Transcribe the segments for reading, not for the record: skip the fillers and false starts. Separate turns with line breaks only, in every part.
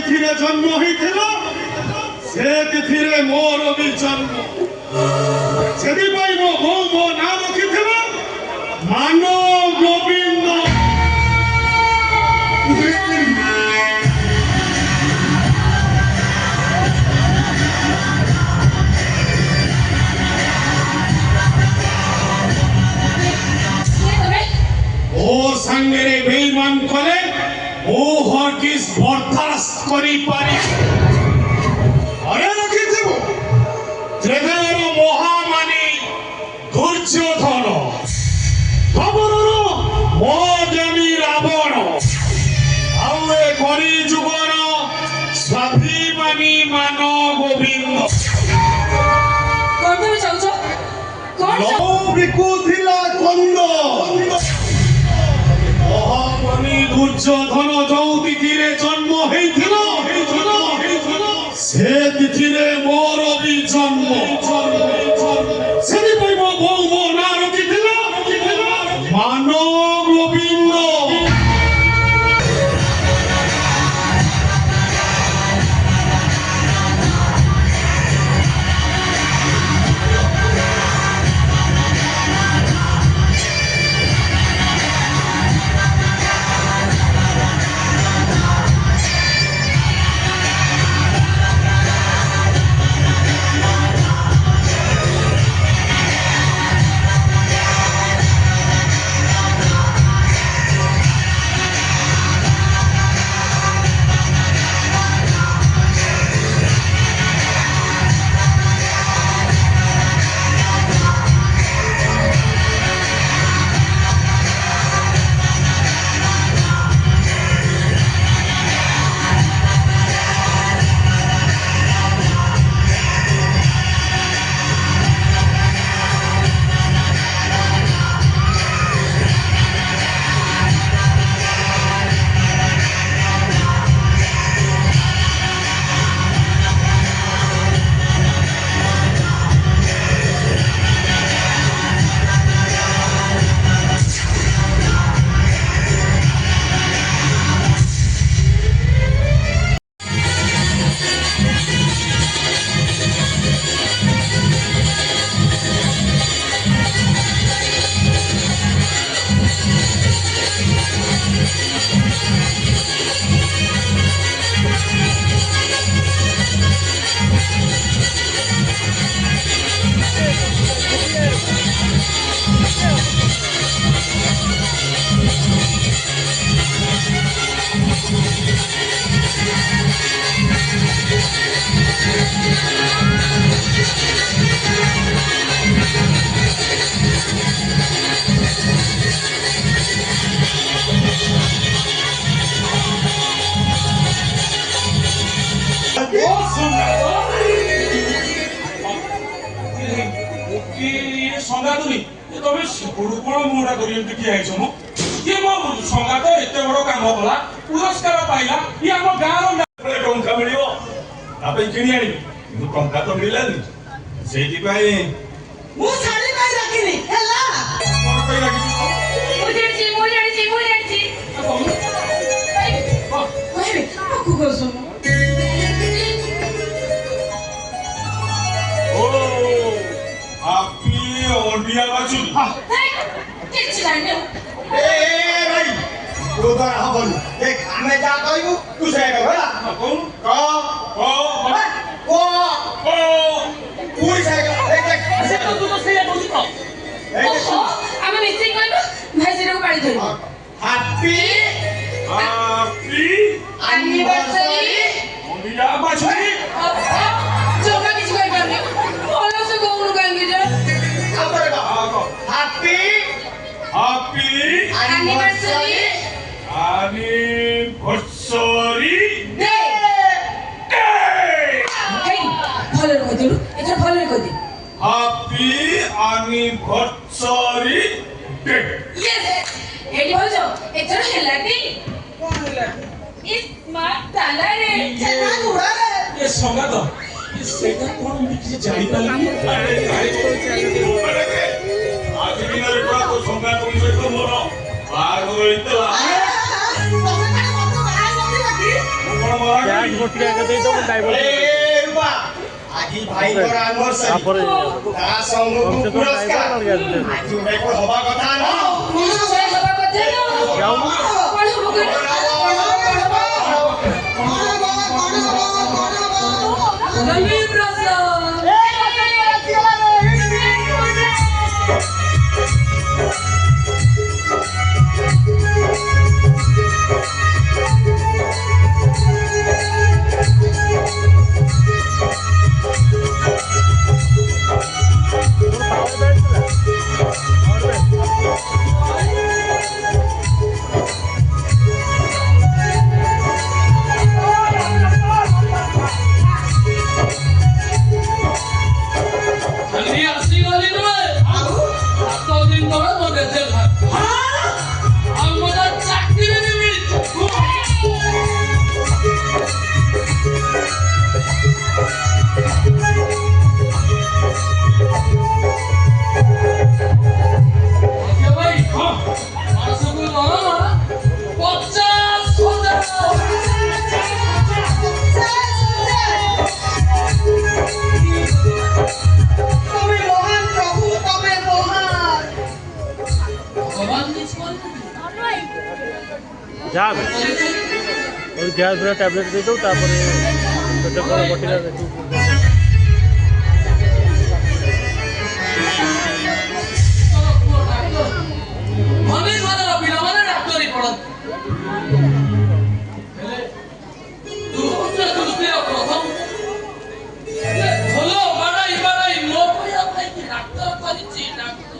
ତିଥିରେ ଜନ୍ମ ହେଇଥିଲ ସେ ତିଥିରେ ମୋର ବି ଜନ୍ମ। ସେଥିପାଇଁ ମୋ ବୋଉ ମୋ ନାଁ ରଖିଥିଲା ମାନ ଗୋବିନ୍ଦ। ओ संगरे बेईमान करे ओ हरगिज बर्दाश्त करी पारी। अरे रखिथिबो त्रेधार महामानी दुर्योधन खबरर मजानी रावण आउए करी जुगर स्वाभिमानी मान गोविंद।
कौन तुम चाहछो कौन
बिकुथिला चंद महामानी दुर्योधन जो तिथिरे जन्म हेइथिल से तिथिरे मोर भी जन्म। सेदिपाई मो बोउ मो ना रखिथिला मान गोविंद।
संगातुनी तबे सिपुरु कोन मोडा करी एंती कि आइछो मो के मो संगात एते बडो काम होला पुरस्कार पाइला इ हम गाँर में टंका मिलियो आपे किनि आनी मु टंका तो मिलानी सेठी पाई
मु साड़ी पाई रखिनी हैला
कोन पाई राखी
मु जानि ओए आकु गोसो
ओ आपी ओडिया बाजू
किछ जाने
ए भाई तू तो हबन देख हमें जा कहू तू से होला
कौन
क
को
पूरी से देख
से तो तू तो से बोली को ओहो आमे मिस्टेक करबो भाई से को पाड़ी धरबो
हैप्पी
एनिवर्सरी
ओडिया बाजू
जोगा किछ कोइ करने बोलो से गोनु गांगे जे
हैप्पी
एनिवर्सरी
एनिवर्सरी
डे हेई भले को दिलु एटा भले को दे
हैप्पी एनिवर्सरी डे
यस एडी हो जो एटा हेला दी कोन हेला स्मार्ट ताला रे चला जुड़ा रे
ये संगात ये सेटा कोन मिकी जाई पाली अरे भाई आज दिन रे पूरा तो संगात कोन से तो मोर बाग होइतला
तमे काहे मत बाहर मत लगी
कोन मोर
ଟିକେ ଆଗ ଦେଇ ଦବ ଡ୍ରାଇଭର
ଆଜି ଭାଇଙ୍କର ଆନିଭର୍ସରୀ
ତାପରେ
ତା ସଙ୍ଗକୁ ପୁରସ୍କାର ଆଜି ଗୋଟେ ହବା କଥା ନା
ଯାଉନୁ ଯାବେ और गैस पूरा टैबलेट दे दो तापर पेट पर बटिला
मने घर पिला माने डाक्टरी पड़त तू दुष्टे प्रथम भलो बाड़ाई मो पया भाई की डाक्टर परिची डाक्टर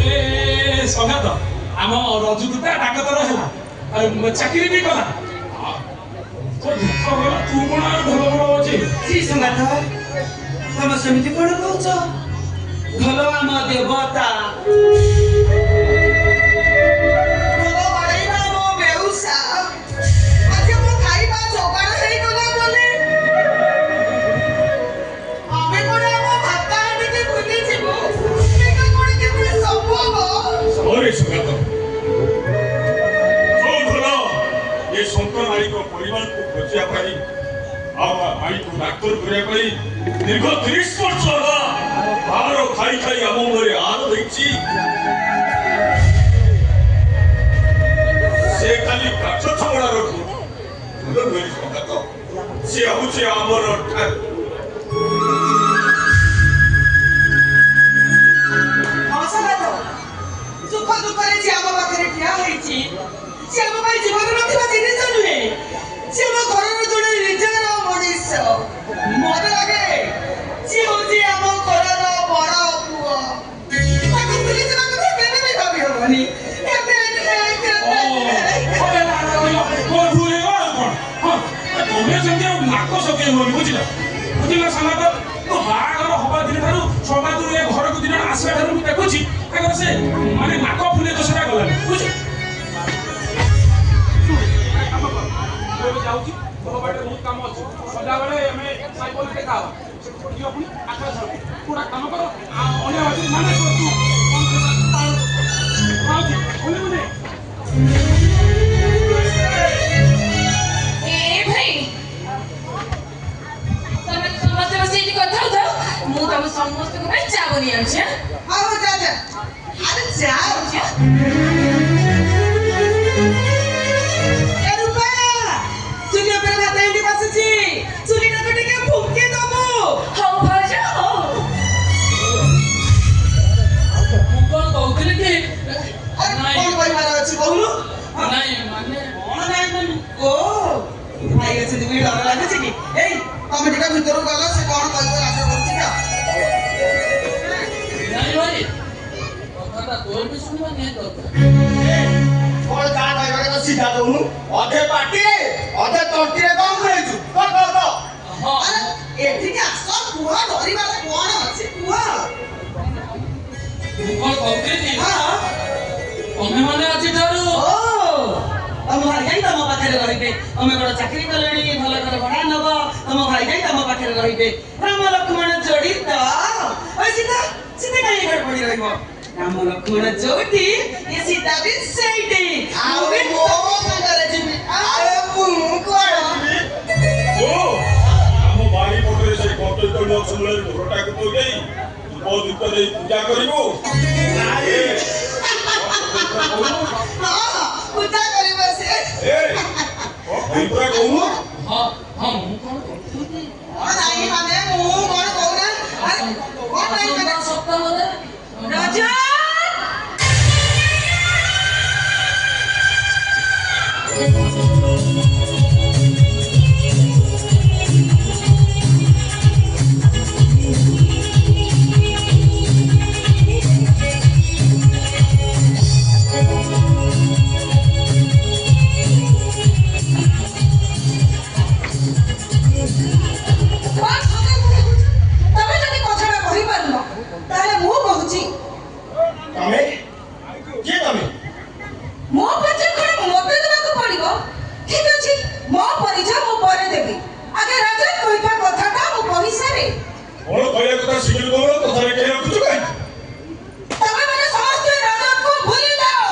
ए सगात आम रजुदूता डाकतर है चाकरी भी कला तो दुख गला तू कोन भल भल अछि
सी संगात हम समिति कोन कहउछ भलो आम देवता भलो बाड़ाई ना मो बेउसा आज मो खाइबा जोगाड़ हेई गला बोले आमे कोन आम भाता आनी के भूली जिवो एका कोन के पूरे संभव
अरे सगात जो भलो ये संत नारी को परिवार को बचिया पाई आई को डाक्टर करे पाई दीर्घ 30 वर्ष होला आरो खाई खाई आम मोरे आर देखछि से खाली काछ छमड़ा रखु फूल धरि सगात से आउछि हमर ठार
हसगात सुख दुखरे जे आम पाखरे ठिया होईछि से आम भाई जीवन नथिबा जिनिस नुहे से आम घरर जोड़े निजर मनीष मत लागे से होछि आम घरर बड़ पुआ ताको पुलिस बाको केबे भी भाबी होबनी एते
तुम्हें संगे नाक सके बुझिला बुझिला सगात तो बागर हवा दिन थारु सगात ए घर को दिन आसरा थारु मु देखुछि ताकर से माने नाक फुले दशरा गला बुझि जाउछि घर बाटे बहुत काम अछि सदा बेले हमें साइकिल के का से पड़ियो अपनी आखा छ पूरा काम करो ओने अछि माने तू आउछि ओने ओने
ए भाई तमे समस्त बसे एटी କଥା होता मु तमे समस्त को भाई चा बनी आछे
आओ जा जा अरे जा ए रुपा चुली पर भात एंडी बसछि चुली ना टिके फुंके दबो
हो भाजा हो
कोन कहउतले कि अरे
नहीं।
कोन परिवार अछि कहलु
नहीं माने
कोन नाही माने ओ भाई अछि दिबी डर लागे छै कि एई तमे टिका भीतर गला से कोन कहबो राजा करछि का
नहीं भाई कथा तो भी सुनवा नहीं तो
कोन का कहबा के सीधा दउनु अधे पाटी अधे तंटी रे कम करैछु तो
हां
अरे एठी के आसर पुआ धरी वाला कोन अछि पुआ
कोन कहते नी
हां
तमे माने अछि थारु
ओ तम भाई जाई तम पाखरे रहिबे हमें बड़ चाकरी करलेनी भल घर भड़ा नब तम भाई जाई तम पाखरे रहिबे राम लक्ष्मण जोड़ी त ओइ सीता सीता काई घर पड़ी रहिबो राम लक्ष्मण जोड़ी ये सीता भी सेठी
आउ मो संगरे जिबी अरे
ମୂଳରେ ଘରଟାକୁ ତୁ ଦେଇ ଧୂପ ଦୀପ ଦେଇ ପୂଜା କରିବୁ
ପୂଜା କରିବ ସେ
କହୁନୁ
ନାହିଁ ମାନେ ମୁଁ କଣ କହୁନା କଣ ନାହିଁ ମାନେ
ସପ୍ତାହରେ ରାଜା
ତମେ ଯଦି କଥାଟା କହିପାରୁନ ତାହେଲେ ମୁଁ କହୁଛି
ତମେ କିଏ ତମେ
ମୋ ପରିଚୟ କଣ ମୋତେ ଦେବାକୁ ପଡିବ ଠିକ ଅଛି ମୋ ପରିଚୟ ମୁଁ ପରେ ଦେବି ଆଗେ ରାଜା କହିବା କଥାଟା ମୁଁ କହିସାରେ
କଣ କହିବା କଥା ଶିଖିଲୁ କଣ ତଥାପି କେହି ରଖୁଛୁ କାହିଁକି
ତମେ ମାନେ ସମସ୍ତେ ରାଜାକୁ ଭୁଲି ଯାଅ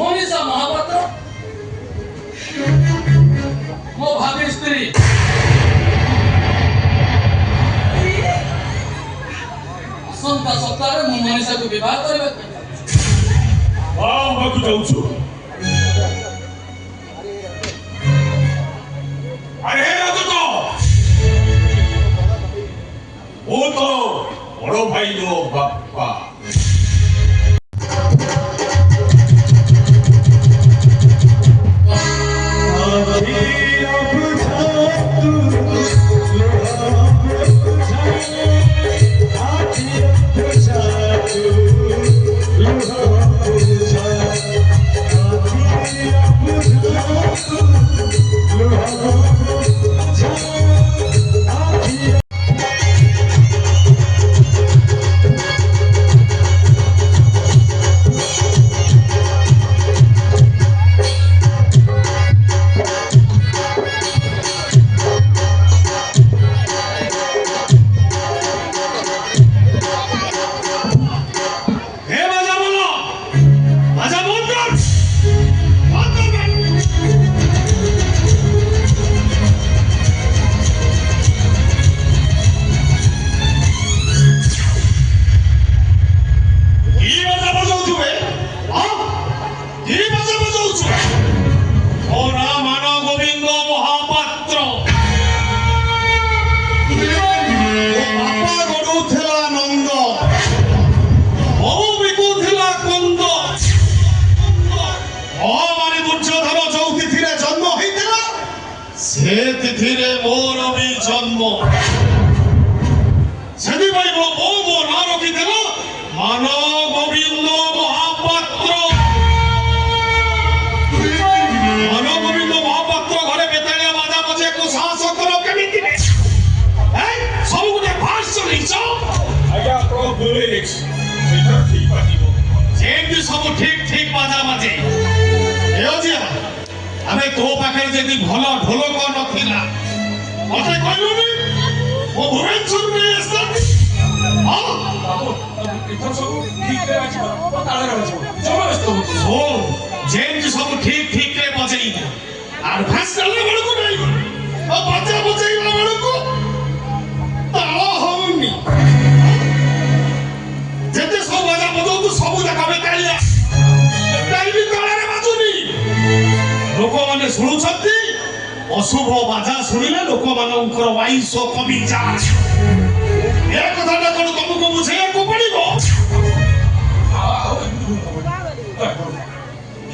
মনীষা মহাপাত্র ମୋ ଭାବି ସ୍ତ୍ରୀ ଆସନ୍ତା ସପ୍ତାହରେ ମୁଁ ମନୀଷାକୁ ବିବାହ କରିବାକୁ
ହବାକୁ ଯାଉଛୁ ଆରେ ରାଜକ ମୁଁ ତ ବଡ଼ ଭାଇ ମୋ ବାପା
ସେ ତିଥିରେ ମୋର ବି ଜନ୍ମ ସେଥିପାଇଁ ମୋ ବୋଉ ମୋ ନାଁ ରଖିଥିଲା ମାନ ଗୋବିନ୍ଦ ମହାପାତ୍ର ମାନ ଗୋବିନ୍ଦ ମହାପାତ୍ର ଘରେ ବେତାଳିଆ ବାଜା ବଜେଇବାକୁ ସାହସ କର କେମିତି ସବୁ ଗୋଟେ ଫାର୍ସ ଚଲେଇଛ
ଆଜ୍ଞା ଆପଣ ଭୁଲ ହେଇଯାଇଛି ସେଇଟା ଠିକ ବାଜିବ
ଯେମିତି ସବୁ ଠିକ ଠିକ ବାଜା ବାଜେ ଏଜିଆ ଆମେ ତୋ ପାଖରେ ଯଦି ଭଲ ଢୋଲକ ନଥିଲା ମତେ କହିଲୁନି ମୁଁ ଭୁବନେଶ୍ୱର ନେଇ ଆସିଥାନ୍ତି
ସବୁ ଠିକରେ ବାଜିବ ତାଳରେ ବାଜିବ ଜବରଦସ୍ତ
ଯେମିତି ସବୁ ଠିକ ଠିକରେ ବଜେଇବେ ଆଡଭାନ୍ସ ଦେଲା ବେଳକୁ ନାହିଁ ଆଉ ବାଜା ବଜେଇଲା ବେଳକୁ ତାଳ ହଉନି ଯେତେ ସବୁ ବାଜା ବଜଉଛୁ ସବୁ ଯାକ ବେତାଳିଆ ବେତାଳି ତାଳରେ ବାଜୁନି ଲୋକମାନେ ଶୁଣୁଛନ୍ତି ଅଶୁଭ ବାଜା ଶୁଣିଲେ ଲୋକମାନଙ୍କର ଆୟୁଷ କମିଯାଏ ଏ କଥାଟା କଣ ତମକୁ ବୁଝେଇବାକୁ ପଡିବ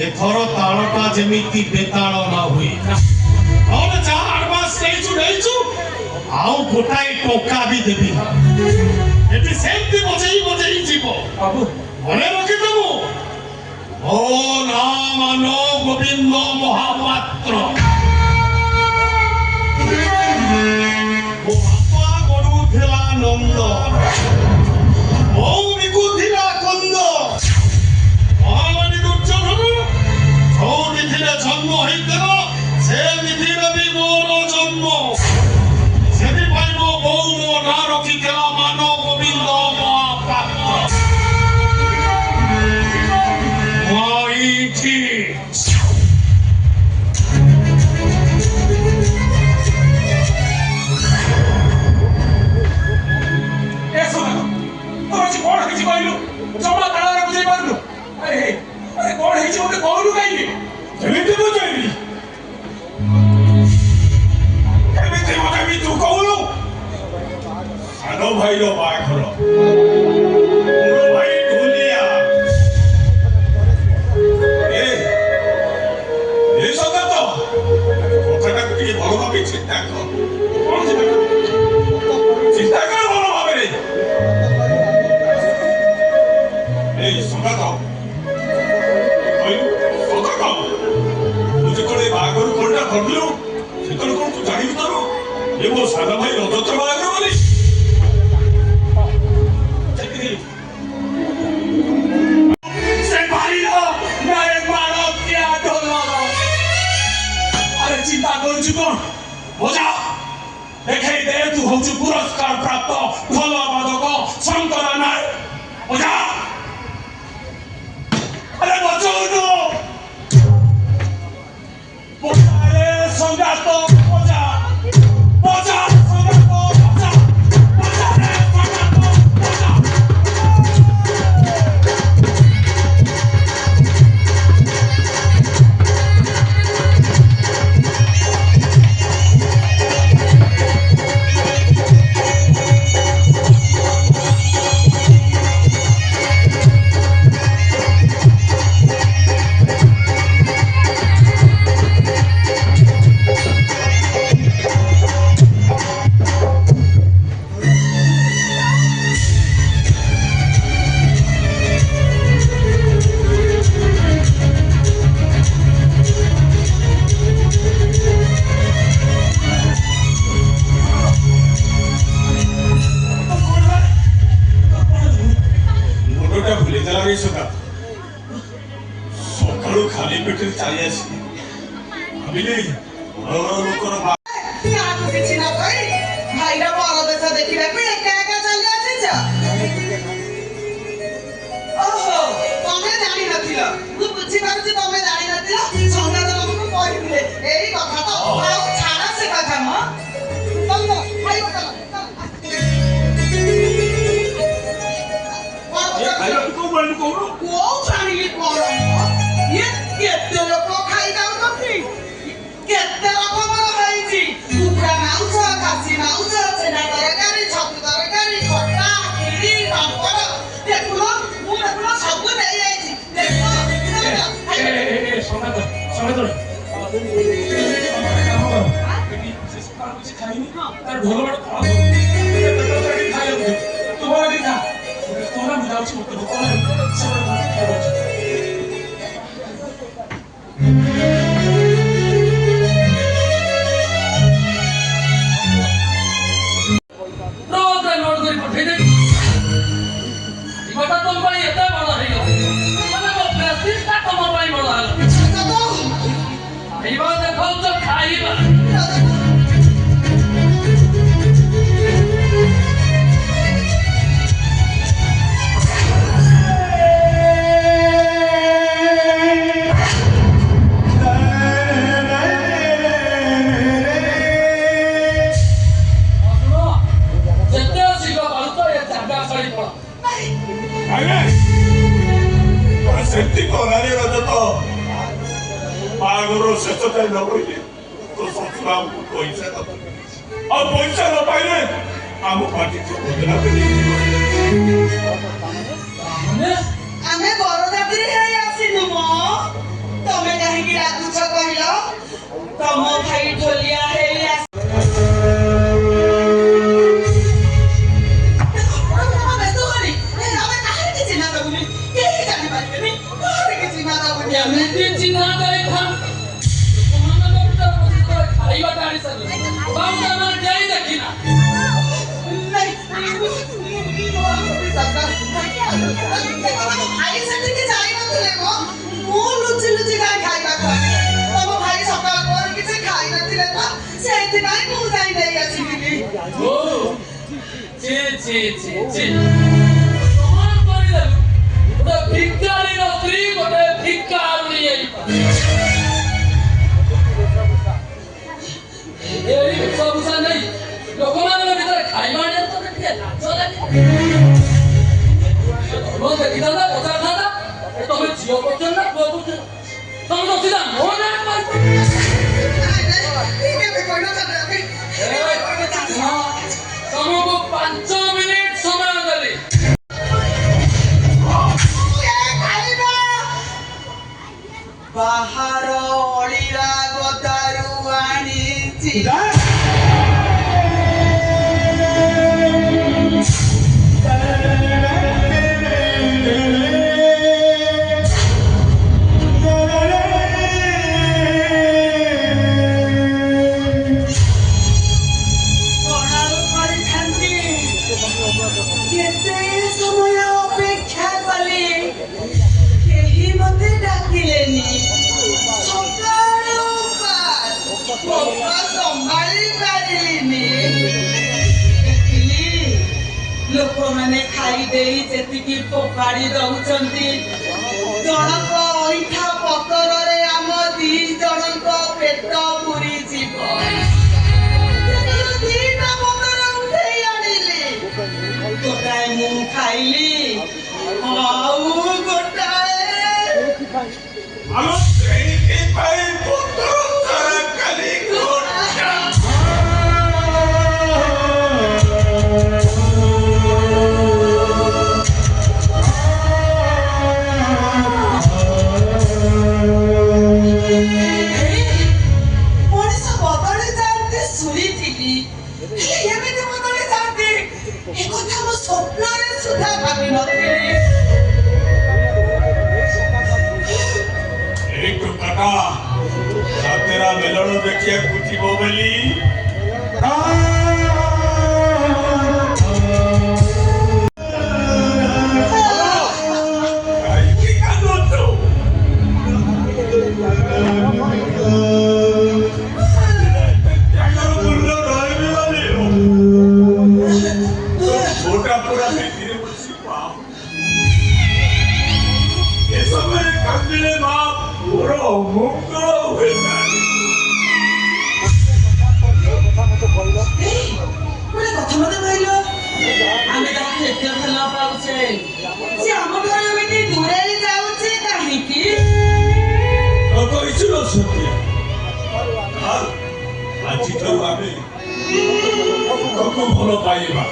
ଏଥର ତାଳଟା ଯେମିତି ବେତାଳ ନ ହୁଏ ନହେଲେ ଯାହା ଆଡଭାନ୍ସ ନେଇଛୁ ଆଉ ଗୋଟାଏ ଟଙ୍କା ବି ଦେବି ଏଠି ସେମିତି ବଜେଇ ବଜେଇ ଯିବ ମନେ ରଖିଦେବୁ ମୋ ନାଁ ମାନ ଗୋବିନ୍ଦ ମହାପାତ୍ର ମୋ ବାପା ଗଡୁଥିଲା ନନ୍ଦ ବୋଉ ବିକୁଥିଲା କନ୍ଦ ମହାମାରୀ
ଭାଇର ବାହାଘର ବଡ଼ ଭାଇ ଢୋଲିଆ ଏ ସଙ୍ଗାତ କଥାଟାକୁ ଟିକେ ଭଲ ଭାବେ ଚିନ୍ତା କର କଣ ଚିନ୍ତା କର ଭଲ ଭାବରେ এই সঙ্গাত কথা কম তু যেতবে বাহাঘর ফোনটা ধরলু সেতবে কোন তু জানিবি তোর এ মো সান ভাই রজত বাহাঘর বলি সে ভাইর নায়ে মানবকিয়া ঢোল আরে চিন্তা করছু কোন বোঝা দেখাই দে তু হচ্ছু পুরস্কার প্রাপ্ত ঢোল বাদক শঙ্কর নায় বোঝা আরে বচনো বোঝারে সঙ্গাত বোঝা বোঝা সঙ্গাত বোঝা বোঝারে সঙ্গাত বোঝা সকালু খালি পেটে চাই আসি ভাবিলে লোকর
কাহাକୁ କିଛି ନ କହି ଭାଇର ପରବେଶ ଦେଖିବାକୁ ଏକା ଏକା ଚାଲି ଆସିଛ ଓହୋ ତମେ ଜାଣିନଥିଲ ମୁଁ ବୁଝିପାରୁଛି ତମେ ଜାଣିନଥିଲ ସଙ୍ଗାତ ତମକୁ କହିଥିଲେ ଏଇ କଥା ତ ଆଉ ଛାଡ଼ ସେ କଥା ମ ଚାଲ ଖାଇବ ଚାଲ କୋଉ ଛାଣିଲି କଣ ଇଏ କେତେ ଲୋକ ଖାଇଯାଉଛନ୍ତି କେତେ ରକମର ହେଇଛି କୁକୁଡ଼ା ମାଉସ ଖାସି ମାଉସ ଛେନା ତରକାରୀ ଛତୁ ତରକାରୀ ଖଟା ଖିରି ପାମ୍ପଡ଼ ଦେଖୁନ ମୁଁ ଦେଖୁନ ସବୁ ନେଇଯାଇଛି ଦେଖୁନ
ସଙ୍ଗାତ ସଙ୍ଗାତ ଖାଇନି ତାର ଢୋଲ ବାଡ଼ କଣ ଖାଇବାକୁ ତୁ ବଳ ଦେଖା ତୋରା ମୁଁ ଯାଉଛି ମତେ ଭୋକ ସେମିତି କଲାରେ ରଜତ ବାହାଘର ଶେଷ ଯାଇ ନ କହିଲେ ତ ଶ୍ୱଶୁର ଆମକୁ ପଇସା ଦବ ଆଉ ପଇସା ନ ପାଇଲେ ଆମ ପାଟି ବଦନା
ଆମେ ବରଯାତ୍ରୀ ହେଇ ଆସିନୁ ମ ତମେ କାହିଁକି ରାଗୁଛ କହିଲ ତମ ଭାଇ ଢୋଲିଆ ହେଇ ଆସି ଭାଇ ସେଠିକି ଯାଇନଥିଲେ ମ ମୁଁ ଲୁଚି ଲୁଚି ଖାଇବାକୁ ତମ ଭାଇ ସକାଳ ପରେ କିଛି ଖାଇନଥିଲେ ତ ସେଇଥିପାଇଁ ମୁଁ ଯାଇ ନେଇ ଆସିଥିଲି
ଲୋକମାନଙ୍କ ଭିତରେ ଖାଇବା ଟିକେ ଲାଜ ଲାଗେ ଦେଖିଥାନ୍ତା ପଚାରିଥାନ୍ତା ତମେ ଝିଅ କରୁଛ ନା ପୁଅ କରୁଛ ତମେ ତ ସିଧା ମୋ ନାଁ ତମକୁ 5 ମିନିଟ
କଣାରୁ କରିଥାନ୍ତି କେତେ ସମୟ ଅପେକ୍ଷା କଲି କେହି ମୋତେ ଡାକିଲେନି ସକାଳୁ ଭୋକ ସମ୍ଭାଳି ପାରିଲିନି ଦେଖିଲି ଲୋକମାନେ ଖାଇଦେଇ ଯେତିକି ଫୋପାଡ଼ି ଦଉଛନ୍ତି ଜଣକ ଅଇଠା ପତରରେ ଆମ 2 ଜଣଙ୍କ ପେଟ ପୁରିଯିବ ଦିଟା ପତର ଉଠେଇ ଆଣିଲି ଗୋଟାଏ ମୁଁ ଖାଇଲି ଆଉ ଗୋଟାଏ
ଆମ ସେଇଥି ପାଇଁ ପତ୍ର ତରକାରୀ ଗୋଟା
ମଣିଷ ବଦଳି ଯାଆନ୍ତି ଶୁଣିଥିଲି ହେଲେ ଏମିତି ବଦଳି ଯାଆନ୍ତି ଏକଥା ମୁଁ ସ୍ୱପ୍ନରେ ସୁଦ୍ଧା ଭାବିନଥିଲି
এই টুকাটা সাতেরা মেলন দেখিয়া কুচিব বলি কাইকি কাঁদছ? জাগার মূল্য রহিবি বলি ওটা পুরা ভিতরে বসি পাও এ সময় কাঁদিলে মা পুরো মুক্তল হয়ে যায়
ଗୋଟେ କଥା ମତେ କହିଲ ଆମେ ତାକୁ ଏତେ ଭଲ ପାଉଛେ ସେ ଆମ ଘର ଏମିତି ଦୂରେଇ ଯାଉଛି କାହିଁକି
କହିছিল ସତ୍ୟ ଆଜିଠାରୁ ଆମେ ତାକୁ ଭଲ ପାଇବା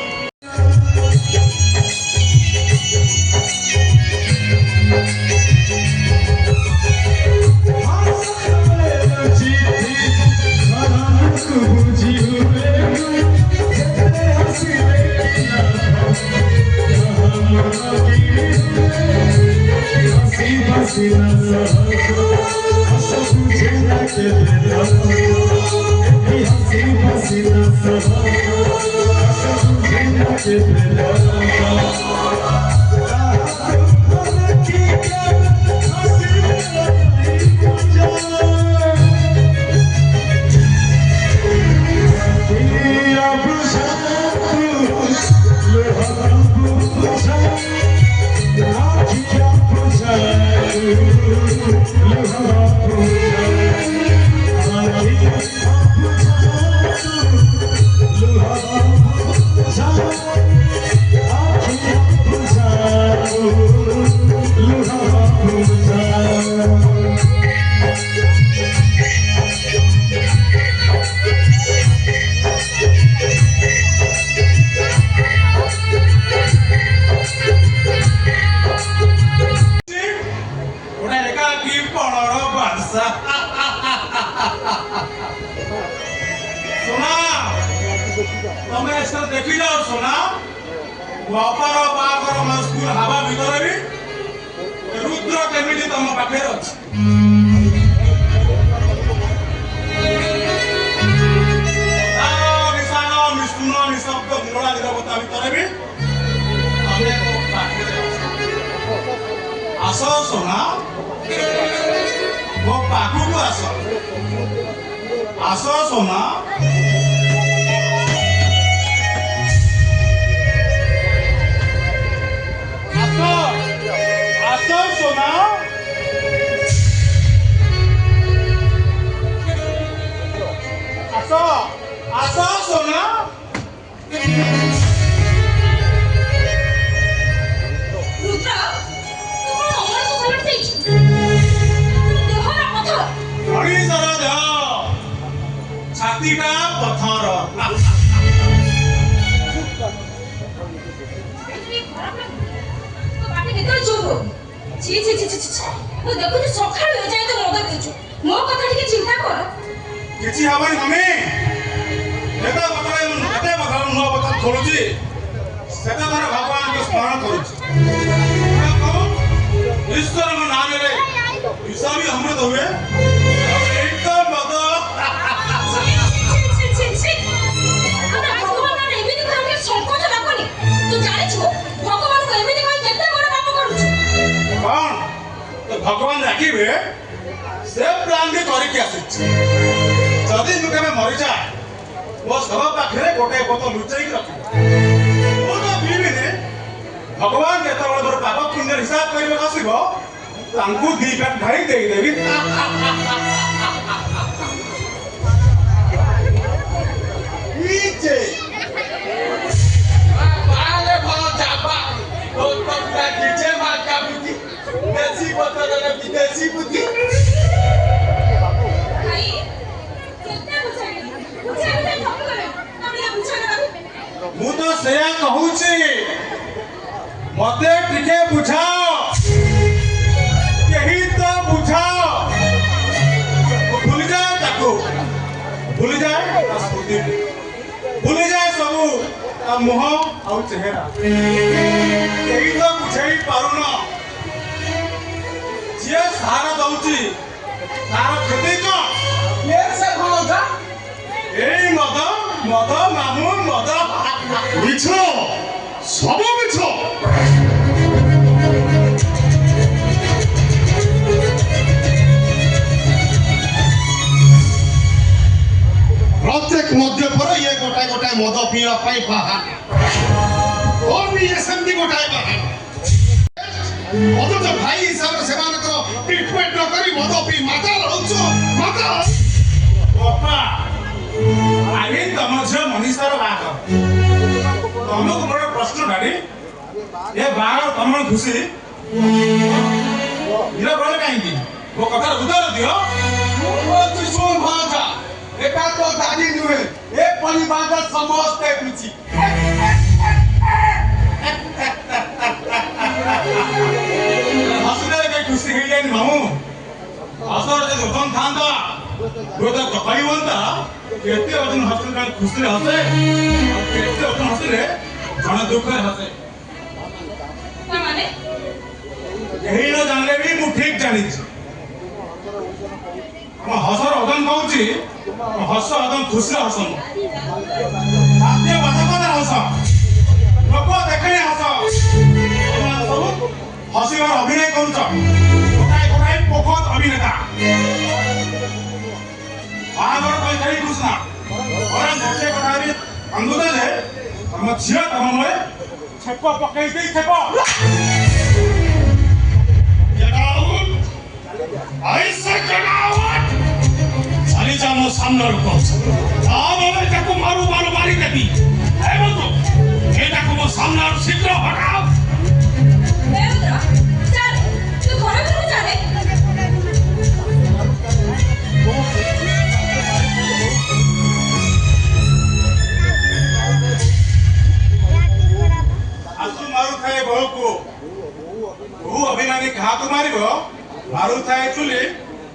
ତମେ ଏଥର ଦେଖି ଯାଅ সোনা ବାପାର ବାହାଘର ସ୍କୁଲ ହାବା ଭିତରେ ବି ରୁଦ୍ର କେମିତି ତମ ପାଖରେ ଅଛି ନିଶାନ ନିଷ୍ଠୁନ ନିଶବ୍ଦ ମୂଳା ନିରବତା ଭିତରେ ବି ତମେ ମୋ ପାଖରେ ଅଛ ଆସ সোনা ମୋ ପାଖକୁ ଆସ ଆସ সোনা আছো সোনা আসো আসো সোনা
ରୁଦ୍ର ତୁ କଣ ଅମରକୁ ପଲଟ ଦେଇଛୁ ଦେହର ପଥର
ମଣିଷର ଦେହ ଛାତିଟା ପଥର
କେତେବେଳେ ଚୁପ ଛି ଛି ଛି ଛି ଛି ମୁଁ ଦେଖୁଛି ସକାଳୁ ଏଯାଏଁ ତ ମଦ ପିଉଛୁ ମୋ କଥା ଟିକେ ଚିନ୍ତା କର
କିଛି ହବନି ତମେ
ଏତେ କଥା ନୂଆ କଥା ଖୋଲୁଛି ସେତେ ଥର ଭଗବାନଙ୍କୁ ସ୍ମରଣ କରୁଛି ଈଶ୍ୱରଙ୍କ ନାମରେ ବିଷ ବି ଅମୃତ ହୁଏ ଏଇଟା ମଦ କଣ ତ ଭଗବାନ ଡାକିବେ ସେ ପ୍ଲାନ୍ ବି କରିକି ଆସିଛି ଯଦି ମୁଁ କେବେ ମରିଯାଏ ମୋ ଶବ ପାଖରେ ଗୋଟେ ବୋତଲ ଲୁଚେଇକି ରଖିବେ ମୁଁ ତ ପିଇବିନି ଭଗବାନ ଯେତେବେଳେ ମୋର ପାପ ପୁଣ୍ୟ ହିସାବ କରିବାକୁ ଆସିବ ତାଙ୍କୁ ଦି ପ୍ୟାକ୍ ଢାଳି ଦେଇଦେବି ମୁଁ ତ ସେୟା କହୁଛି ମତେ ଟିକେ ବୁଝାଅ କେହି ତ ବୁଝାଅ ଭୁଲିଯାଏ ତାକୁ ଭୁଲିଯାଏ ତା ସ୍ମୃତି ଭୁଲିଯାଏ ସବୁ ତା ମୁହଁ ଆଉ ଚେହେରା କେହି ତ ବୁଝେଇ ପାରୁନ ଯିଏ ସାର ଦଉଛି ତାର କ୍ଷତି କଣ ଏଇ ମଦ ମଦ ମାମୁ ମଦ
ମିଛ ସବୁ ମିଛ ପ୍ରତ୍ୟେକ ମଦ୍ୟପର ଇଏ ଗୋଟାଏ ଗୋଟାଏ ମଦ ପିଇବା ପାଇଁ ବାହାନା କଣ ବି ଇଏ ସେମିତି ଗୋଟାଏ ବାହାନା ଅଥଚ ଭାଇ ହିସାବରେ ସେମାନଙ୍କର ଟ୍ରିଟମେଣ୍ଟ ନ କରି ମଦ ପିଇ ମାତାଲ ହଉଛ ମାତାଲ
ବାପା ଆଗେ ତମ ଝିଅ ମନୀଷାର ବାହାଘର ତମକୁ ମୋର ପ୍ରଶ୍ନ ଡାଡି ଏ ବାହାଘର ତମ ଖୁସି ଧୀର ବେଳେ କାହିଁକି ମୋ କଥାର ଉତ୍ତର ଦିଅ
ଶୁଣ ଭାଉଜା ଏଟା ତ ଦାଦି ନୁହେଁ ଏ ପରିବାରର ସମସ୍ତେ ଖୁସି
ହସିଲେ କାହିଁ ଖୁସି ହେଇଯାଏନି ମାମୁଁ ହସର ଯଦି ଓଜନ ଥାନ୍ତା ହୁଏତ କହି ହୁଅନ୍ତା କେତେ ଓଜନ ହସିଲେ ଜଣେ ଖୁସିରେ ହସେ କେତେ ଓଜନ ହସିଲେ ଜଣେ ଦୁଃଖରେ ହସେ କେହି ନ ଜାଣିଲେ ବି ମୁଁ ଠିକ ଜାଣିଛି ଆମ ହସର ଓଜନ କହୁଛି ହସ ଓଜନ ଖୁସିରେ ହସ ବାଦ୍ୟ ବାଦକରେ ହସ ଲୋକ ଦେଖେଣି ହସ ସବୁ ହସିବାର ଅଭିନୟ କରୁଛ ଗୋଟାଏ ଗୋଟାଏ ପୋଖତ ଅଭିନେତା ବାହାଘର ପାଇଁ କେହି ଖୁସି ନା ଘରେ ଗୋଟିଏ କଥାରେ କାନ୍ଦୁ ଦେଲେ ତମ ଝିଅ ତମ ମୁହଁରେ ଛେପ ପକେଇ ଦେଇ ଛେପ
ଚାଲି ଯା ମୋ ସାମ୍ନାରୁ କହୁଛ ତାପରେ ତାକୁ ମାରୁ ମାରୁ ମାରିଦେବି ଏଟାକୁ ମୋ ସାମ୍ନାରୁ ଶୀଘ୍ର ହଟାଅ
ଆସୁ ମାରୁଥାଏ ବୋହୂକୁ ବୋହୂ ଅଭିମାନୀ କାହାକୁ ମାରିବ ମାରୁଥାଏ ଚୁଲି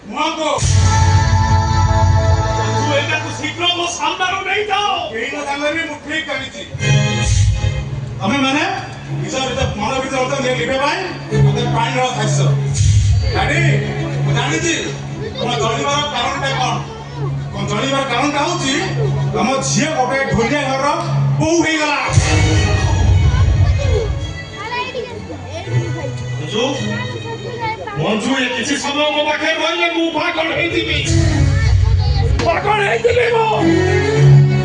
ମୁହଁକୁ
ଏଟାକୁ ଶୀଘ୍ର ମୋ ସାମ୍ନାରୁ ନେଇଯାଅ
କେହି ନ ଜାଣିଲେ ବି ମୁଁ ଠିକ ଜାଣିଛି ତମେ ମାନେ ନିଜ ମନ ଭିତରେ ନେଇ ଲିପେ ପାଇଁ ମତେ ପାଣି ଢଳା ଖାଇଛ ଡାଡି ମୁଁ ଜାଣିଛି ତମ ଜଳିବାର କାରଣଟା କଣ ଜଳିବାର କାରଣଟା ହଉଛି ତମ ଝିଅ ଗୋଟେ ଢୋଲିଆ ଘରର ବୋହୂ ହେଇଗଲା
ମଞ୍ଜୁ ଏ କିଛି ସମୟ ମୋ ପାଖରେ ରହିଲେ ମୁଁ ପାଗଳ ହେଇଯିବି ପାଗଳ ହେଇଯିବି ମୁଁ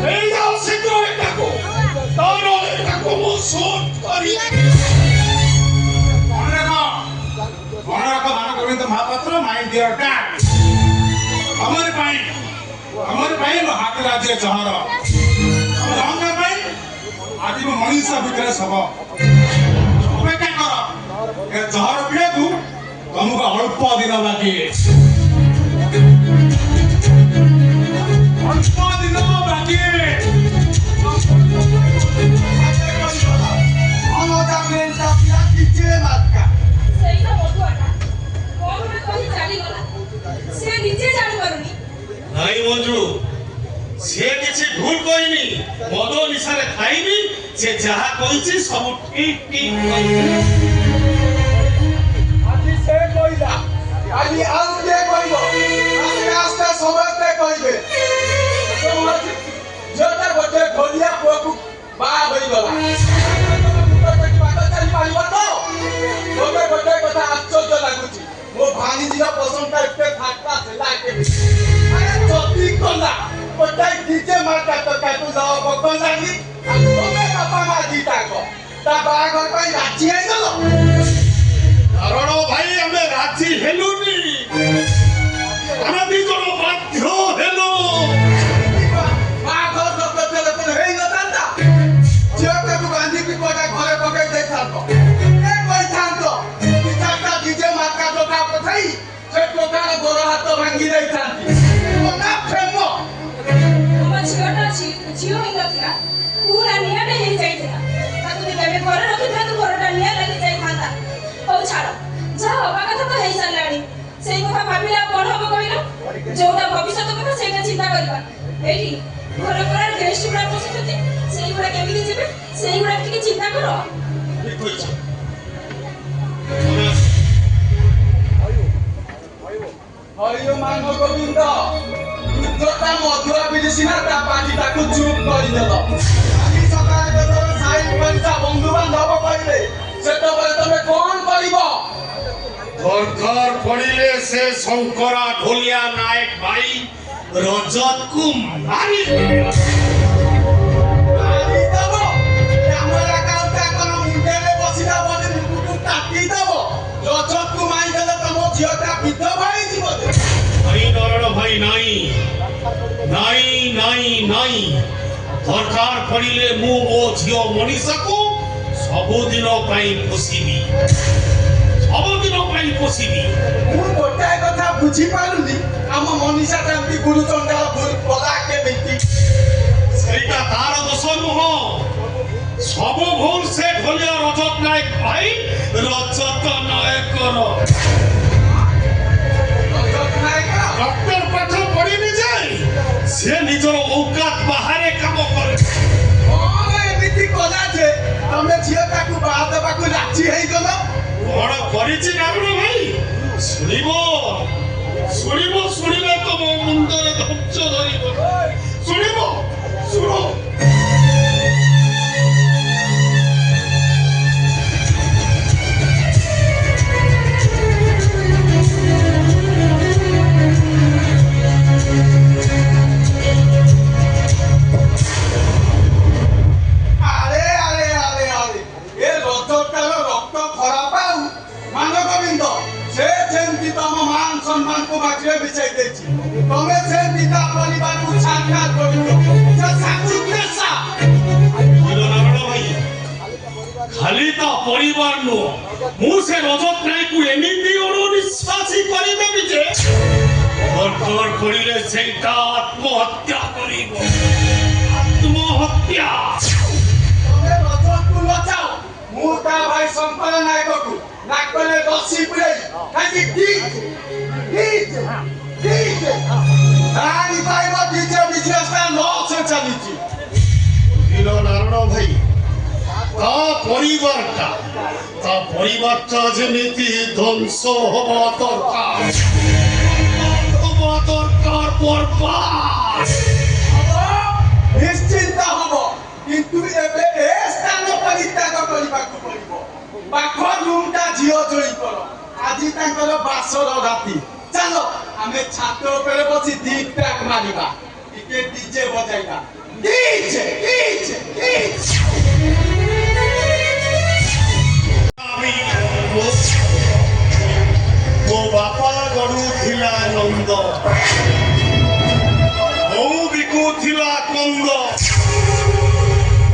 ହେଇଯାଉ ଶୀଘ୍ର ଏଟାକୁ ତାର ଏଟାକୁ ମୁଁ ସୁଟ୍ କରି
ମନେ ରଖ ମାନ ଗୋବିନ୍ଦ ମହାପାତ୍ର ମାଇ ଡିୟର ଡାଡ୍ ଆମରି ପାଇଁ ମୋ ହାତ ରାଜ୍ୟ ଜହର ଅହଙ୍କାର ପାଇଁ ଆଜି ମୋ ମଣିଷ ଭିତରେ ସବ ଅପେକ୍ଷା କର ଏ ଜହର ପିଇବାକୁ ତମକୁ ଅଳ୍ପ ଦିନ ବାକି ଅଳ୍ପ ଦିନ ବାକି
ନାଇଁ ମଞ୍ଜୁ ସିଏ କିଛି ଭୁଲ କହିନି ମଦ ନିଶାରେ ଖାଇବି ସେ ଯାହା କହିଛି ସବୁ ଠିକ ଠିକ କହିଛି।
ଆଜି ସେ କହିଲା ଆଜି ଆଉ କିଏ କହିବ ଆସ୍ତେ ଆସ୍ତେ ସମସ୍ତେ କହିବେ ଝିଅଟା ଗୋଟେ ଘୋଡ଼ିଆ ପୁଅକୁ ବାହା ହୋଇଗଲା ବାଟ ଚାଲି ପାରିବ ତ? ମୋତେ ଗୋଟେ କଥା ଆଶ୍ଚର୍ଯ୍ୟ ଲାଗୁଛି ମୋ ଭାଣିଜୀର ପସନ୍ଦଟା ଏତେ ଫାଟା ଥିଲା କେମିତି ଯଦି କଲା ଗୋଟେ ନିଜେ ମାତା ତାକୁ ଲବ କଲାନି ଆଉ ତମେ ବାପା ମା ଦିଟାକ ତା ବାହାଘର ପାଇଁ ରାଜି ହେଇଗଲ?
କାରଣ ଭାଇ ଆମେ ରାଜି ହେଲୁନି, ଆମେ ଦି ଜଣ ବାଧ୍ୟ ହେଲୁ।
ବାହାଘର ହେଇନଥାନ୍ତା ଝିଅଟାକୁ ବାନ୍ଧିକି ଗୋଟେ ଘରେ ପକେଇ ଦେଇଥାନ୍ତ କହିଥାନ୍ତ ଚାରିଟା ନିଜେ ମାତା ଟୋକା ପଠାଇ ସେ ଟୋକାର ଗୋର ହାତ ଭାଙ୍ଗି ଦେଇଥାନ୍ତି ନା ପ୍ରେମ
ଆମ ଝିଅଟା ଝିଅ ହେଇନଥିଲା ପୁରା ନିଆଁଟେ ହେଇଯାଇଥିଲା ତାକୁ ଯଦି ଆମେ ଘରେ ରଖିଥାନ୍ତୁ ଘରଟା ନିଆଁ ଲାଗି ଯାଇଥାନ୍ତା। ହଉ ଛାଡ଼ ଯାହା ହବା କଥା ତ ହେଇସାରିଲାଣି ସେଇ କଥା ଭାବିଲେ ଆଉ କଣ ହବ କହିଲ? ଯୋଉଟା ଭବିଷ୍ୟତ କଥା ସେଇଟା ଚିନ୍ତା କରିବା। ଏଇଠି ଘର ଘର ଗେଷ୍ଟ ଗୁଡା ବସୁଛନ୍ତି ସେଇଗୁଡା କେମିତି ଯିବେ ସେଇଗୁଡା ଟିକେ ଚିନ୍ତା କର।
ଠିକ କହିଛ।
ହରିଓ ମାନ ଗୋବିନ୍ଦ ଯୁଦ୍ଧଟା ମଧୁଆ ପିଲି ସିନା ତା ପାଟି ତାକୁ ଚୁପ୍ କରିଦେଲ ଆଜି ସକାଳେ ଯେତେବେଳେ ସାଇନ୍ ପଇସା ବନ୍ଧୁବାନ୍ଧବ କହିଲେ ସେତେବେଳେ ତମେ କଣ କରିବ?
ଦରକାର ପଡ଼ିଲେ ସେ ଶଙ୍କରା ଢୋଲିଆ ନାୟକ ଭାଇ ରଜତକୁ ମାରିଦେବ।
ଆମର କାଉଟା କଣ ମୁଣ୍ଡରେ ବସିଲା ବୋଲି ମୁଣ୍ଡକୁ କାଟିଦେବ ରଜତକୁ ମାରିଦେଲେ ତମ ଝିଅଟା ବିଧବା ହେଇଯିବ।
ଭାଇ ନରଣ ଭାଇ ନାଇଁ ନାଇଁ ନାଇଁ ନାଇଁ ଦରକାର ପଡ଼ିଲେ ମୁଁ ମୋ ଝିଅ ମଣିଷକୁ ସବୁଦିନ ପାଇଁ ପୋଷିବି, ସବୁଦିନ ପାଇଁ ପୋଷିବି।
ମୁଁ ଗୋଟାଏ କଥା ବୁଝିପାରୁନି ଆମ ମନୀଷା ଯେମିତି ଗୁରୁ ଚଣ୍ଡାଳ ଭୁଲ କଲା କେମିତି?
ସେଇଟା ତାର ଦୋଷ ନୁହଁ, ସବୁ ଭୁଲ ସେ ଢୋଲିଆ ରଜତ ନାୟକ ଭାଇ ରଜତ ନାୟକର। ଡକ୍ଟର ପାଠ ପଢିନି ଯେ ସେ ନିଜର ଔକାତ ବାହାରେ କାମ କରେ।
କଣ ଏମିତି କଲା ଯେ ତମେ ଝିଅଟାକୁ ବାହା ଦେବାକୁ ରାଜି ହେଇଗଲ?
କଣ କରିଛି ନାରଣ ଭାଇ ଶୁଣିବ ଶୁଣିବ ଶୁଣିଲେ ତ ମୋ ମୁଣ୍ଡରେ ଧୈର୍ଯ୍ୟ ଧରିବ। ଶୁଣିବ ଶୁଣ।
ତମେ ସେ ପିତା ପରିବାରକୁ ସାକ୍ଷାତ କରିବ ସେ ସାକ୍ଷୀ ପେଶା
ଭାଇ ଖାଲି ତା ପରିବାର ନୁହଁ ମୁଁ ସେ ରଜତ ନାୟକକୁ ଏମିତି ଅଣନିଶ୍ୱାସୀ କରିଦେବି ଯେ ଦରକାର ପଡ଼ିଲେ ସେଇଟା ଆତ୍ମହତ୍ୟା କରିବ। ଆତ୍ମହତ୍ୟା।
ତମେ ରଜତକୁ ଲଚାଅ ମୁଁ ତା ଭାଇ ଶଙ୍କର ନାୟକକୁ ନାକରେ ରସି ପୁରେଇ କାହିଁକି ଜାଣିପାରିବ ଡିଜେ ବିଜନେସଟା ଲସ୍ରେ ଚାଲିଛି।
ନାରାୟଣ ଭାଇ ତା ପରିବାରଟା ଯେମିତି ଧ୍ୱଂସ ହବା ଦରକାର ବର୍ବାଦ।
ନିଶ୍ଚିନ୍ତ ହବ କିନ୍ତୁ ଏବେ ଏ ସ୍ଥାନ ପରିତ୍ୟାଗ କରିବାକୁ ପଡିବ। ପାଖ ରୁମଟା ଝିଅ ଜୟୀ କର ଆଜି ତାଙ୍କର ବାସର ରାତି ଚାଲ ଆମେ ଛାତ ଉପରେ ବସି ଦି ପ୍ୟାକ୍ ମାରିବା ଟିକେ ଡିଜେ ବଜାଇବା ଡିଜେ ଡିଜେ ଡିଜେ।
ମୋ ବାପା ଗଢୁଥିଲା ନନ୍ଦ ବୋଉ ବିକୁଥିଲା କନ୍ଦ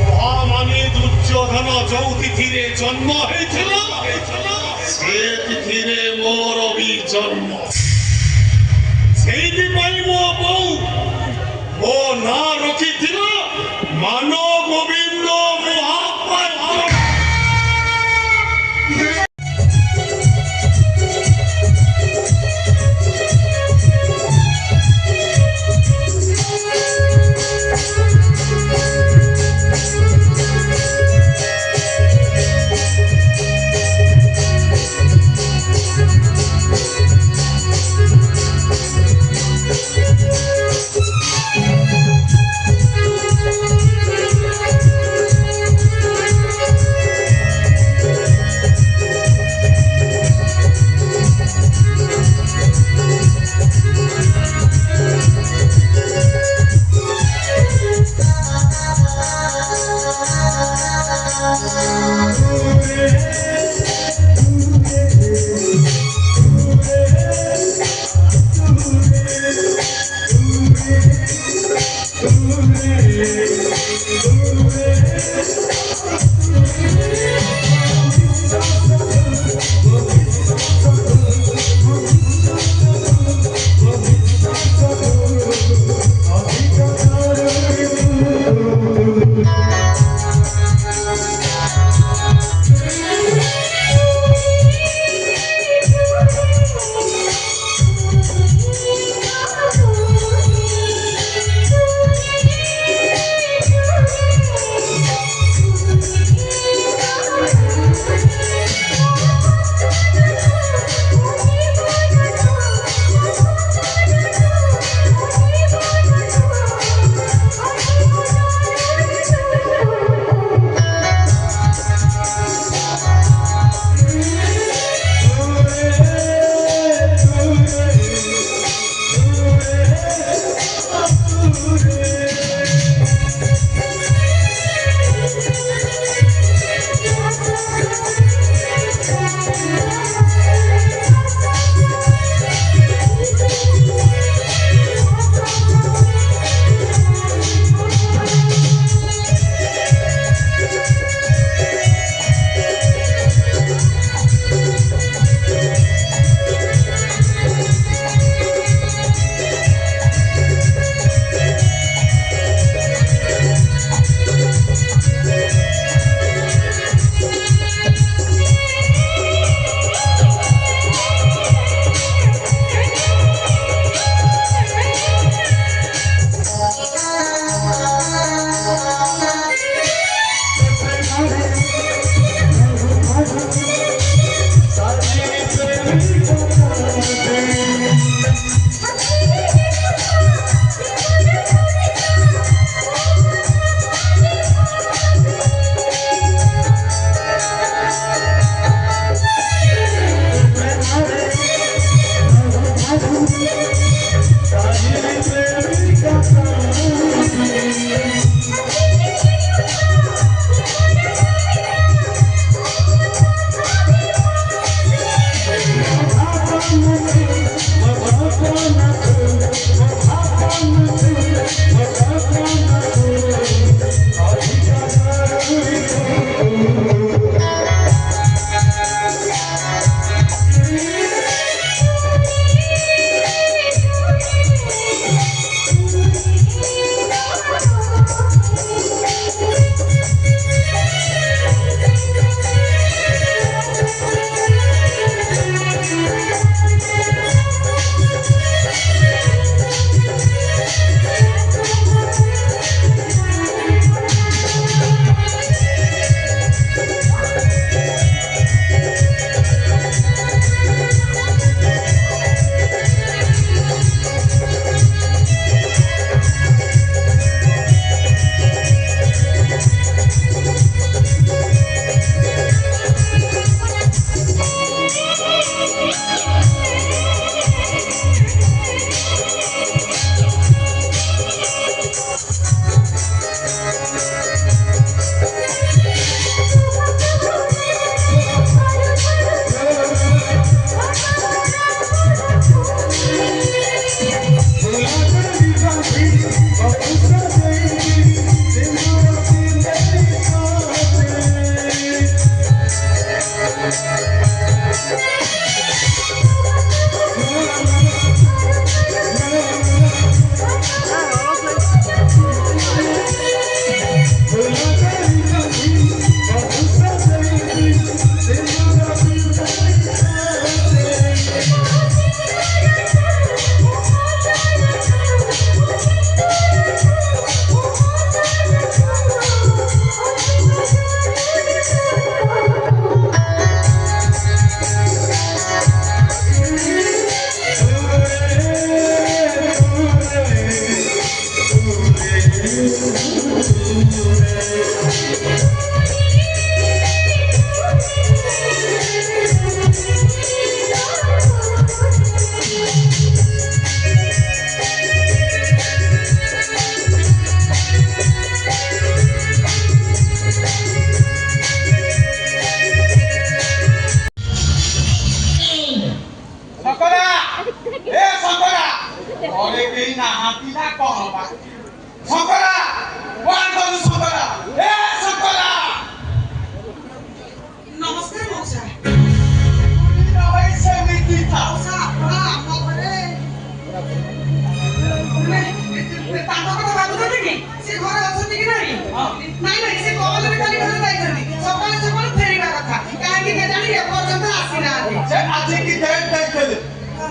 ମହାମାନି ଦୁର୍ଯ୍ୟୋଧନ ଯୋଉ ତିଥିରେ ଜନ୍ମ ହେଇଥିଲା ସେ ତିଥିରେ ମୋର ବି ଜନ୍ମ। ସେଇଥିପାଇଁ ମୋ ବୋଉ ମୋ ନାଁ ରଖିଥିଲା ମାନ ଗୋବିନ୍ଦ ମହାପାତ୍ର।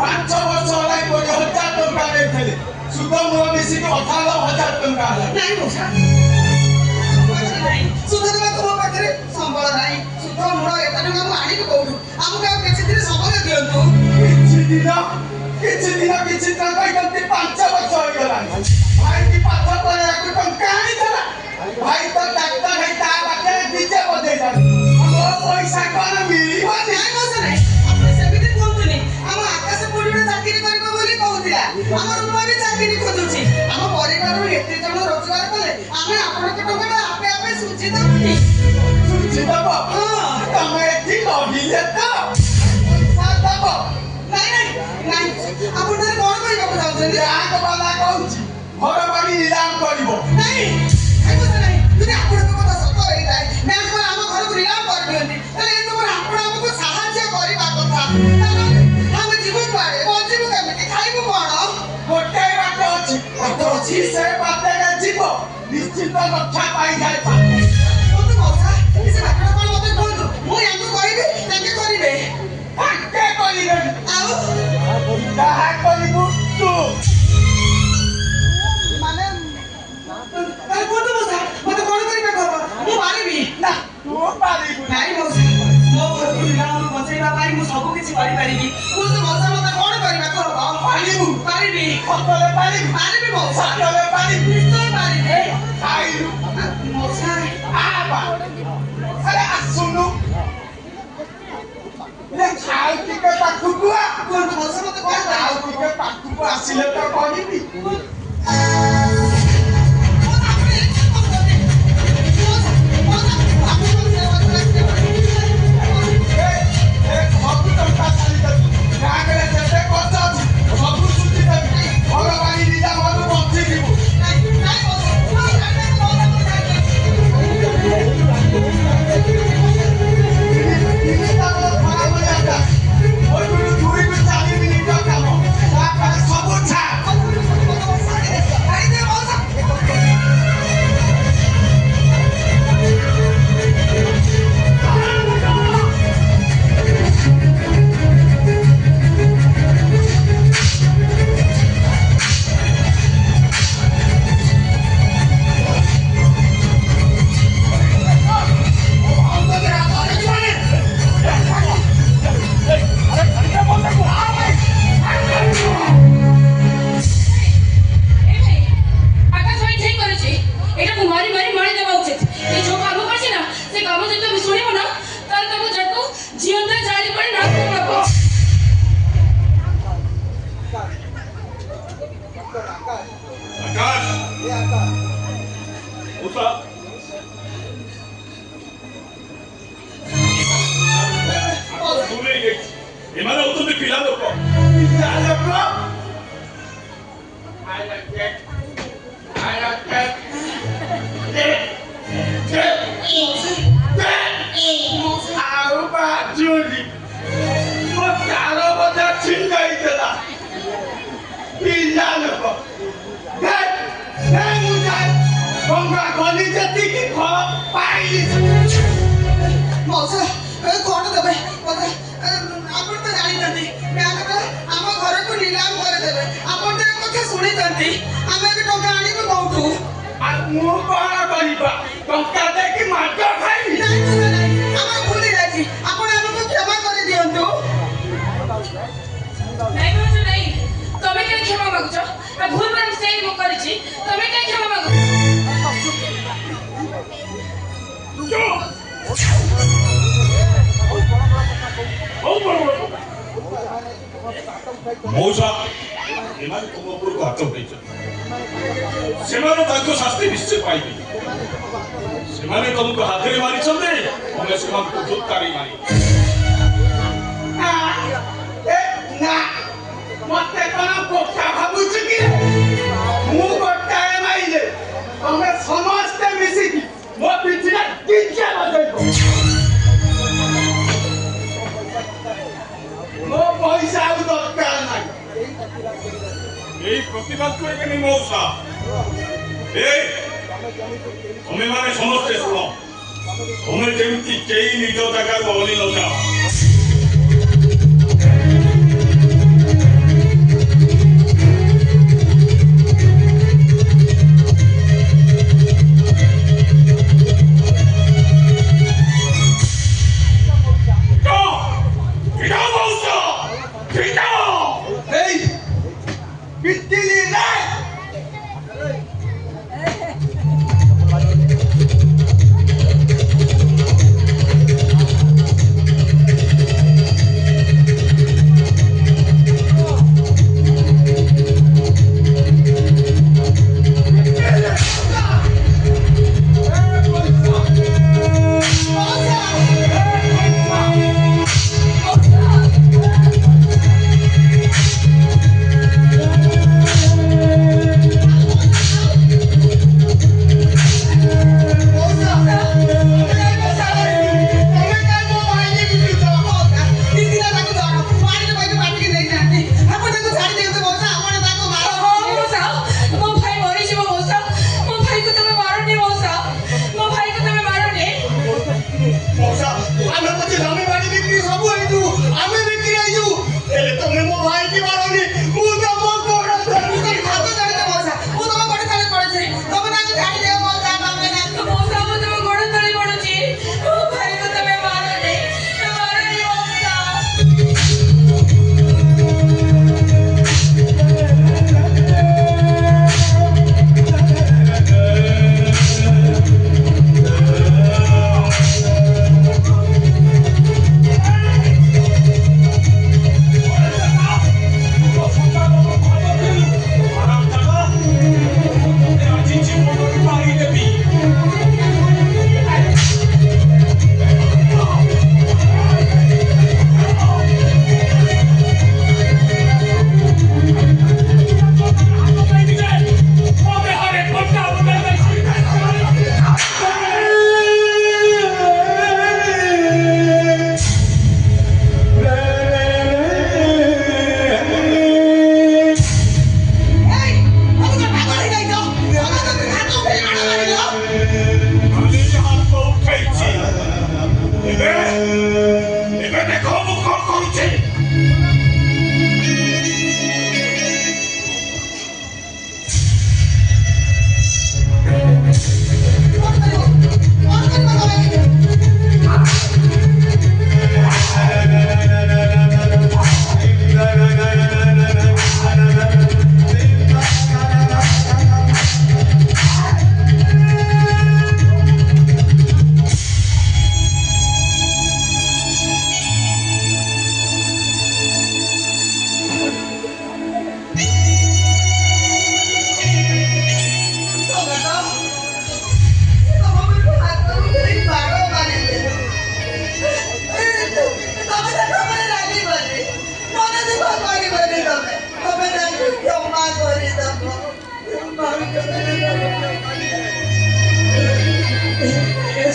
5 ବର୍ଷ ହେଲା 20,000 ଟଙ୍କା ଦେଇଥିଲେ ସୁଧ ମୂଳ ମିଶିକି 18,000 ଟଙ୍କା ହେଲା
ନାଇଁ ମଉସା ସୁଧ ଦେବାକୁ ମୋ ପାଖରେ ସମ୍ବଳ ନାହିଁ ସୁଧ ମୂଳ ଏତେ ଟଙ୍କା ମୁଁ ଆଣିବି କୋଉଠୁ ଆମକୁ ଆଉ କିଛି ଦିନ ସମୟ ଦିଅନ୍ତୁ
କିଛି ଦିନ କହିଛନ୍ତି 5 ବର୍ଷ ହେଇଗଲାଣି ଭାଇ କି ପାଠ ପଢେଇବାକୁ ଟଙ୍କା ଆଣିଥିଲା ଭାଇ ତ ଡାକ୍ତର ହେଇ ତା ପାଖରେ ନିଜେ ବଜେଇଲାଣି ମୋ ପଇସା କଣ ମିଳିବ
ନାଇଁ ମଉସା ନାଇଁ ଆପଣ ସେମିତି କୁହନ୍ତୁନି ଆମ ଆକାଶ ପୁରୀରେ ଚାକିରି କରିବ ବୋଲି କହୁଥିଲା ଆମ ରୁମା ବି ଚାକିରି ଖୋଜୁଛି ଆମ ପରିବାରରୁ ଏତେ ଜଣ ରୋଜଗାର କଲେ ଆମେ ଆପଣଙ୍କ ଟଙ୍କାଟା ଆପେ ଆପେ ସୁଝି ଦେବୁନି
ସୁଝି ଦବ ତମେ ଏଠି ରହିଲେ ତ ପଇସା ଦବ
ନାଇଁ ନାଇଁ ଆପଣ ତାହେଲେ କଣ କରିବାକୁ ଚାହୁଁଛନ୍ତି
ବ୍ୟାଙ୍କ ବାଲା କହୁଛି ଘର ବାଡି ନିଲାମ କରିବ
ନାଇଁ ନାଇଁ ଯଦି ଆପଣଙ୍କ କଥା ସତ ହେଇଥାଏ ବ୍ୟାଙ୍କ ବାଲା ଆମ ଘରକୁ ନିଲାମ କରିଦିଅନ୍ତି ତାହେଲେ ଏ ସମୟରେ ଆପଣ ଆମକୁ ସାହାଯ୍ୟ କରିବା କଥା ଆମେ ଯିବୁ କୁଆଡେ ବଞ୍ଚିବୁ କେମିତି ଖାଇବୁ କଣ
ଗୋଟେ ବାଟ ଅଛି ସେ ବାଟରେ ଯିବ ନିଶ୍ଚିତ ରକ୍ଷା ପାଇଯାଏ
କୁହନ୍ତୁ ମଉସା ସେ ବାଟଟା କଣ ମତେ କୁହନ୍ତୁ ମୁଁ ୟାଙ୍କୁ କହିବି ତାଙ୍କେ କରିବେ
ତାଙ୍କେ କରିବେନି
ଆଉ
ଯାହା କରିବୁ ତୁ
ମାନେ ତାହେଲେ କୁହନ୍ତୁ ମଉସା ମତେ କଣ କରିବାକୁ ହବ ମୁଁ ପାରିବି
ନା ତୁ ପାରିବୁ
ନାଇଁ ମଉସା ମୋ ଘରକୁ ନିଲାମରୁ ବଞ୍ଚେଇବା ପାଇଁ ମୁଁ ସବୁ କିଛି କରିପାରିବି କୁହନ୍ତୁ ମଉସା ମତେ କଣ କରିବାକୁ ହବ
ପାରିବୁ
ପାରିବି
ସତରେ ପାରିବୁ
ପାରିବି ମଉସା
ସତରେ ପାରିବୁ
ନିଶ୍ଚୟ ପାରିବି
ଖାଇଲୁ
ମଉସା
ଆବା ଆରେ ଆସୁନୁ ଖାଉ ଟିକେ ପାଖକୁ ଆ
କୁହନ୍ତୁ ମଉସା ମତେ କଣ
ଆଉ ଟିକେ ପାଖକୁ ଆସିଲେ ତ କହିବି ସବୁ ଟଙ୍କା ଛାଡ଼ିଦେବି ବ୍ୟାଙ୍କରେ ଯେତେ ଖର୍ଚ୍ଚ ଅଛି ସବୁ ସୁଝି ଦେବି ଘର ବାଡ଼ି ନିଜ ଘରୁ ବଞ୍ଚିଯିବୁ ସବୁ ଛାଡ଼
ଏମାନେ ହଉଛନ୍ତି ପିଲା ଲୋକ
ଆଉ ବାଜୁନି ମୋ ତାର ବଜା ଛିଣ୍ଡାଇଥିଲା ପିଲା ଲୋକ ମୁଁ ଯାଏ ଗଙ୍ଗା ଗଲି ଯେତିକି ଫଳ ପାଇଲି
ମଉସା କଣ ଦେବେ ମତେ ଆପଣ ତ ଜାଣିଛନ୍ତି ବ୍ୟାଙ୍କ ଆମ ଘରକୁ ନିଲାମ କରିଦେବେ ଆପଣ ତ ଏ କଥା ଶୁଣିଛନ୍ତି ଆମେ ଏବେ ଟଙ୍କା ଆଣିବୁ କୋଉଠୁ
ମୁଁ କଣ କରିବା ଟଙ୍କା ଦେଇକି ମାଡ ଖାଇବି
ନାଇଁ ମଉସା ନାଇଁ ଆମର ଭୁଲ ହେଇଯାଇଛି ଆପଣ ଆମକୁ କ୍ଷମା କରିଦିଅନ୍ତୁ
ନାଇଁ ମଉସା ନାଇଁ ତମେ କାଇଁ କ୍ଷମା ମାଗୁଛ ଭୁଲ ପାଇଁ ସେଇ ମୁଁ କରିଛି ତମେ କାଇଁ କ୍ଷମା ମାଗୁଛ
ମଉସା ଏମାନେ ତୁମ ଉପରକୁ ହାତ ଉଠେଇଛନ୍ତି ସେମାନେ ତାଙ୍କ ଶାସ୍ତି ନିଶ୍ଚୟ ପାଇବେ ସେମାନେ ତମକୁ ହାତରେ ମାରିଛନ୍ତି ତମେ ସେମାନଙ୍କୁ ଜୋତାରେ ମାରି
ନା ମତେ କଣ ବୋକା ଭାବୁଛୁ କି ମୁଁ ଗୋଟାଏ ମାଇଲେ ତମେ ସମସ୍ତେ ମିଶିକି ମୋ ପିଠିରେ ଟିକା ବଜେଇବ ମୋ ପଇସା ଆଉ ଦରକାର ନାହିଁ
এই প্রতিবাদ করবেনি মৌসা এই তুমি মানে সমস্ত শুনো তুমি যেমতি কেই নিজ জায়গায় বলি লগাও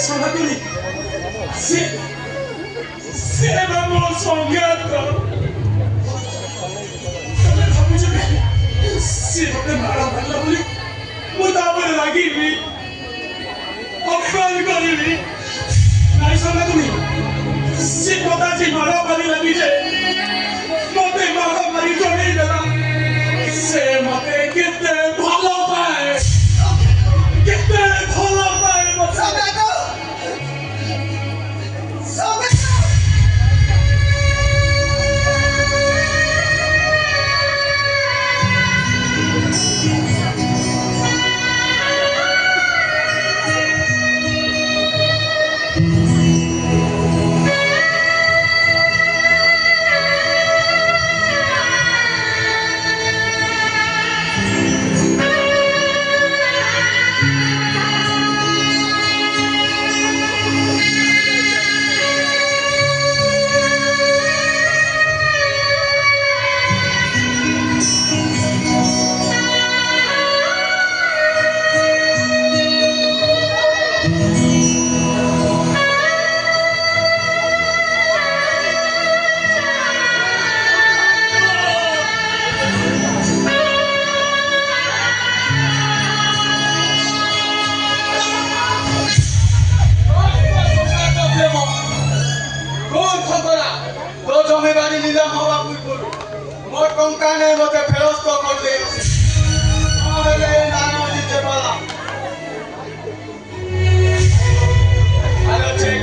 ସନାତୁନି ସେ ମୋ ସଙ୍ଗାତ ତମେ ଭାବୁଛ ସେ ମତେ ମାଡ଼ ମାରିଲା ବୋଲି ମୁଁ ତାପରେ ରାଗିବି ଅପମାନ କରିବି ନାଇଁ ସନାତୁନି ସେ କଥା ଯେ ମାଡ଼ ମାରି ଲାଗିছে ମତେ ମାଡ଼ ମାରି ଜଣେଇ ଦେଲା ସେ ମତେ କେତେ ଭଲ ପାଏ କେତେ ଭଲ ପାଏ ମତେ
ସଗାତ ସଗାତ
জমিবাড়ি নিলাম হওয়া পূর্বরু মোর টঙ্কা নেই মতে ফেরস্ত করলে নহলে নানা দিতে পারা হ্যালো চেক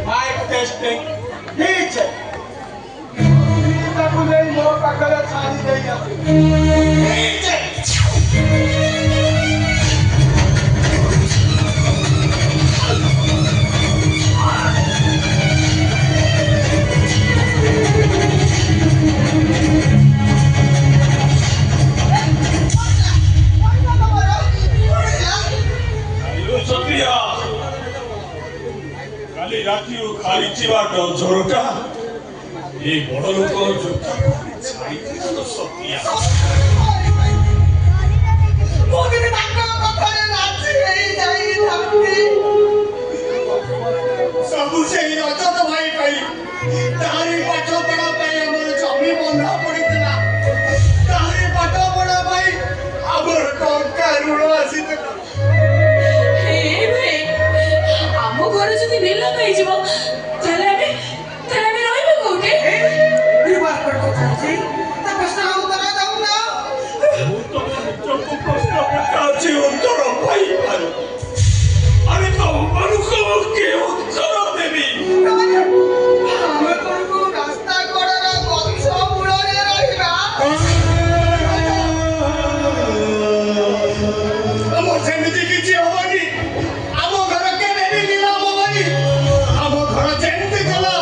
মাইক টেস্টিং ঠিক আছে তাକୁ ନେଇ ମୋ ପାଖରେ ଛାଡ଼ି ଦେଇ ଆସି ଠିକ ଅଛି
କାଲି ରାତିରୁ ଖାଇଥିବା ଜ୍ୱରଟା ଏ ବଡ଼ ଲୋକ ଛାଇଥିଲା ସତିଆ
ମୁଁ ଯଦି ତାଙ୍କ କଥାରେ ରାଜି ହେଇଯାଇଥାନ୍ତି
ସବୁ ସେଇ ରଜତ ଭାଇ ପାଇଁ ତାହାରି ପାଠ ପଢା ପାଇଁ ଆମର ଜମି ବନ୍ଧା ପଡିଥିଲା ତାହାରି ପାଠ ପଢା ପାଇଁ ଆମର ଟଙ୍କା ଋଣ ଆସିଥିଲା
ଆମ ଘର ଯଦି ନିଲାମ ହେଇଯିବ ତାହେଲେ ଆମେ ରହିବୁ କୋଉଠି
ବିବାହ କରୁଛି ତା ପ୍ରଶ୍ନ ଉତ୍ତର ଦଉନା
ମୁଁ ତ ନିଜକୁ ପ୍ରଶ୍ନ ପଚାରୁଛି ଉତ୍ତର ପାଇପାରୁ ଆରେ ତମମାନଙ୍କୁ ମୁଁ କି ଉତ୍ତର ଦେବି
ଆମେ ତମକୁ ରାସ୍ତା କଡର ଗଛ ମୂଳରେ ରହିବା
ଆମର ସେମିତି କିଛି ହବନି ଆମ ଘର କେବେ ବି ନିଲାମ ହବନି ଆମ ଘର ଯେମିତି ଥିଲା